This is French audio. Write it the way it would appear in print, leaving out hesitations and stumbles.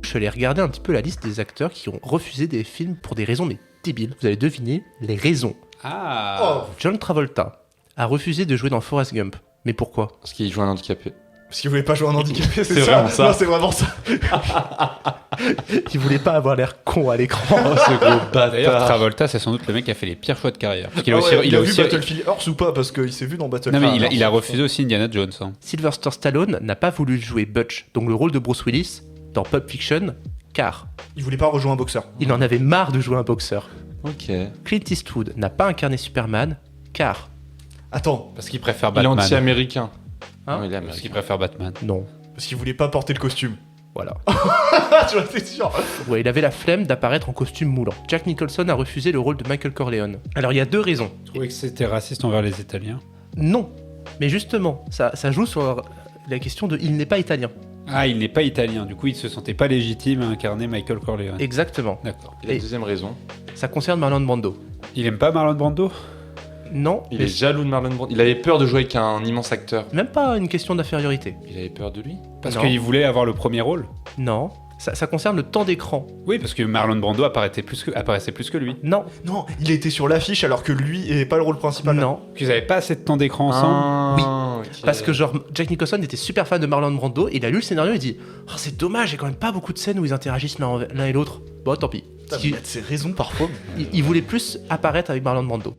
Je suis allé regarder un petit peu la liste des acteurs qui ont refusé des films pour des raisons mais débiles. Vous allez deviner les raisons. John Travolta a refusé de jouer dans Forrest Gump. Mais pourquoi ? Parce qu'il joue un handicapé. Parce qu'il voulait pas jouer un handicapé, C'est vraiment ça. Non, c'est vraiment ça. Il voulait pas avoir l'air con à l'écran. Oh, ce gros D'ailleurs, bâtard. Travolta, c'est sans doute le mec qui a fait les pires choix de carrière. Parce qu'il a Ah aussi, ouais, il a vu aussi- Battlefield Earth ou pas ? Parce qu'il s'est vu dans Non, Battlefield mais Earth. il a refusé aussi Indiana Jones. Hein. Sylvester Stallone n'a pas voulu jouer Butch, donc le rôle de Bruce Willis, dans Pulp Fiction, car Il voulait pas rejoindre un boxeur. il en avait marre de jouer un boxeur. Ok. Clint Eastwood n'a pas incarné Superman, car Attends, Parce qu'il préfère Il est Batman. anti-américain. Hein Non, il est Parce américain. qu'il préfère Batman. non. parce qu'il voulait pas porter le costume. Voilà. Tu vois, c'est sûr. Ouais, il avait la flemme d'apparaître en costume moulant. Jack Nicholson a refusé le rôle de Michael Corleone. Alors il y a deux raisons. Tu trouvais que c'était raciste envers les Italiens ? Non, mais justement, ça joue sur la question de il n'est pas italien. Ah, il n'est pas italien. Du coup, il se sentait pas légitime à incarner Michael Corleone. Exactement. D'accord. Et la Et- deuxième raison, Ça concerne Marlon Brando. Il aime pas Marlon Brando ? Non, il mais est jaloux de Marlon Brando. Il avait peur de jouer avec un immense acteur. même pas une question d'infériorité. Il avait peur de lui. Parce Non. qu'il voulait avoir le premier rôle. Non, ça concerne le temps d'écran. Oui, parce que Marlon Brando apparaissait plus que lui. Non, Non, il était sur l'affiche alors que lui est pas le rôle principal. non. Qu'ils avaient pas assez de temps d'écran ensemble. Oui. Parce que genre Jack Nicholson était super fan de Marlon Brando, il a lu le scénario et il dit oh, c'est dommage, il y a quand même pas beaucoup de scènes où ils interagissent l'un et l'autre. Bon, tant pis. Putain, mais il y a de ses raisons parfois. Il voulait plus apparaître avec Marlon Brando.